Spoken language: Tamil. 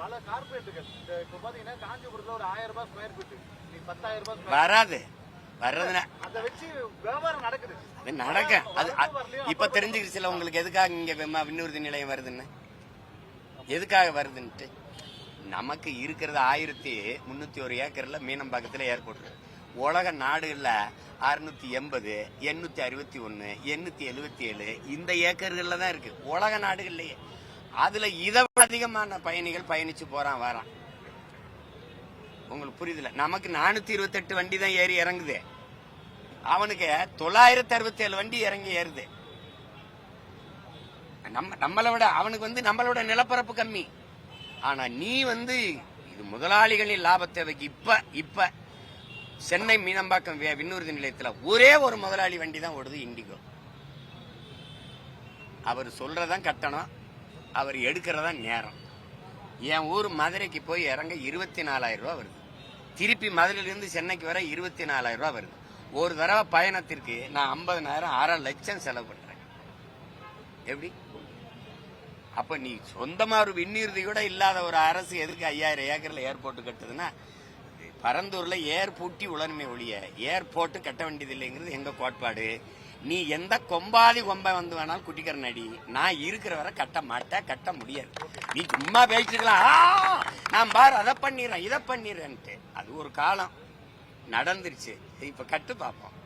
பல கார்பரேட்டுகள் இப்ப பாத்தீங்கன்னா காஞ்சிபுரத்துல ஒரு 1000 ரூபாய் ஸ்கொயர் ஃபீட், நீ 10,000 ரூபாய் வராது. வர்றதுன்னா அதை வச்சு வியாபாரம் நடக்குது. அது நடக்க அது இப்ப தெரிஞ்சுக்கிச்சுல உங்களுக்கு எதுக்காக இங்க விண்ணூர்தி நிலையம் வருதுன்னு, எதுக்காக வருதுன்ட்டு. நமக்கு இருக்கிறது 1301 ஏக்கர்ல மீனம்பாக்கத்துல ஏர்போர்ட். உலக நாடுகள்ல 680, 861, 877 இந்த ஏக்கர்கள்ல தான் இருக்கு உலக நாடுகள்லயே. அதுல இதை விட அதிகமான பயணிகள் பயணிச்சு போறான் வரான். உங்களுக்கு புரியுதுல. நமக்கு 428 வண்டி தான் ஏறி இறங்குது, அவனுக்கு 967 வண்டி இறங்கி ஏறுது. நம்மளை விட அவனுக்கு நம்மளோட நிலப்பரப்பு கம்மி. ஆனா நீ இது முதலாளிகளின் லாப தேவைக்கு இப்ப சென்னை மீனம்பாக்கம் விண்ணூர்தி நிலையத்தில் ஒரே ஒரு முதலாளி வண்டி தான் ஓடுது, இண்டிகோ. அவர் சொல்றதான் கட்டணம், அவர் எடுக்கிறதா நேரம். என் ஊர் மதுரைக்கு போய் இறங்க 24,000 ரூபாய் வருது. திருப்பி மதுரையிலிருந்து சென்னைக்கு வர 24,000 ரூபாய் வருது. ஒரு தடவை பயணத்திற்கு நான் 50,000 6 லட்சம் செலவு பண்றேன். எப்படி? அப்ப நீ சொந்தமா ஒரு விண்ணூர்தி கூட இல்லாத ஒரு அரசு எதுக்கு 5000 ஏக்கர்ல ஏர்போர்ட் கட்டுதுன்னா, பரந்தூர்ல ஏர் பூட்டி உலர்மை ஒழிய ஏர்போர்ட் கட்ட வேண்டியது இல்லைங்கிறது எங்க கோட்பாடு. நீ எந்த கொம்பாதி கொம்பை வேணாலும் குட்டிக்கிற நடி, நான் இருக்கிற வரை கட்ட மாட்டேன், கட்ட முடியாது. நீ சும்மா பேசிக்கலாம், நான் பாரு அதை பண்ணிடுறேன் இதை பண்ணிடுறேன்ட்டு. அது ஒரு காலம் நடந்துருச்சு. இப்ப கட்டு பார்ப்போம்.